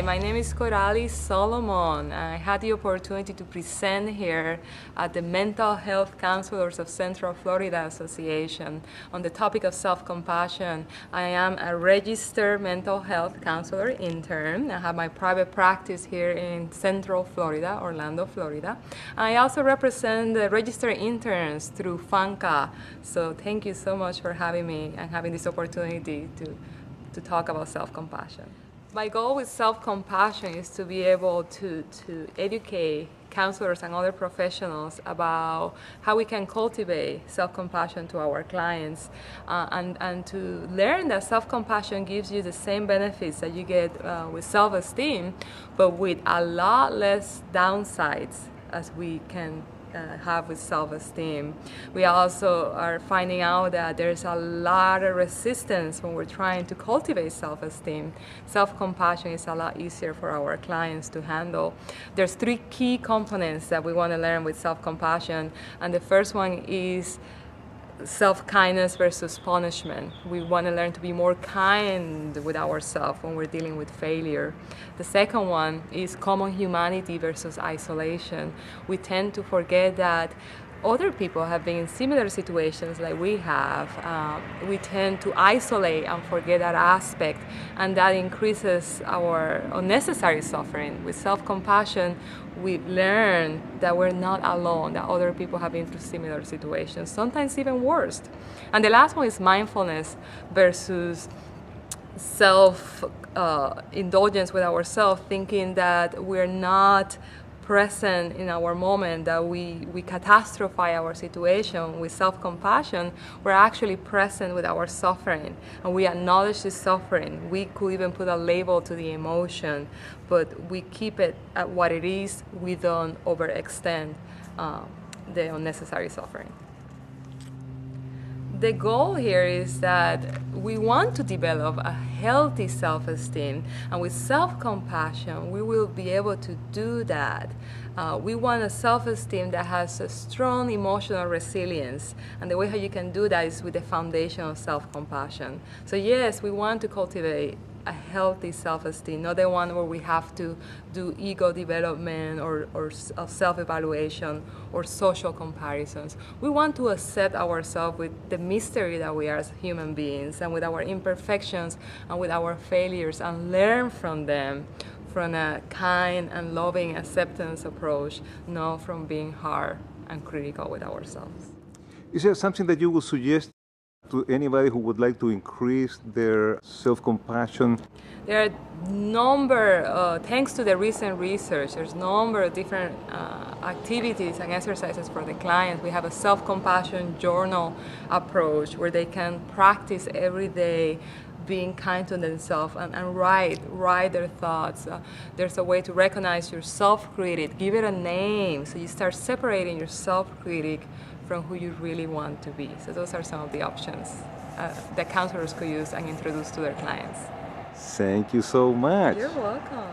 my name is Coralis Solomon. I had the opportunity to present here at the Mental Health Counselors of Central Florida Association on the topic of self-compassion. I am a registered mental health counselor intern. I have my private practice here in Central Florida, Orlando, Florida. I also represent the registered interns through FMHCA. So thank you so much for having me and having this opportunity to talk about self-compassion. My goal with self-compassion is to be able to educate counselors and other professionals about how we can cultivate self-compassion to our clients and to learn that self-compassion gives you the same benefits that you get with self-esteem, but with a lot less downsides as we can have with self-esteem. We also are finding out that there's a lot of resistance when we're trying to cultivate self-esteem. Self-compassion is a lot easier for our clients to handle. There's 3 key components that we want to learn with self-compassion, and the first one is self-kindness versus punishment. We want to learn to be more kind with ourselves when we're dealing with failure. The second one is common humanity versus isolation. We tend to forget that other people have been in similar situations like we have. We tend to isolate and forget that aspect, and that increases our unnecessary suffering. With self-compassion, we learn that we're not alone, that other people have been through similar situations, sometimes even worse. And the last one is mindfulness versus self-indulgence with ourselves, thinking that we're not present in our moment, that we catastrophize our situation. With self-compassion, we're actually present with our suffering, and we acknowledge the suffering. We could even put a label to the emotion, but we keep it at what it is. We don't overextend the unnecessary suffering. The goal here is that we want to develop a healthy self-esteem, and with self-compassion, we will be able to do that. We want a self-esteem that has a strong emotional resilience, and the way how you can do that is with the foundation of self-compassion. So yes, we want to cultivate a healthy self-esteem, not the one where we have to do ego development or self-evaluation or social comparisons. We want to accept ourselves with the mystery that we are as human beings, and with our imperfections and with our failures, and learn from them from a kind and loving acceptance approach, not from being hard and critical with ourselves. Is there something that you would suggest to anybody who would like to increase their self-compassion? There are thanks to the recent research, there's a number of different activities and exercises for the clients. We have a self-compassion journal approach where they can practice every day being kind to themselves and write their thoughts. There's a way to recognize your self-critic, give it a name, so you start separating your self-critic from who you really want to be. So those are some of the options that counselors could use and introduce to their clients. Thank you so much. You're welcome.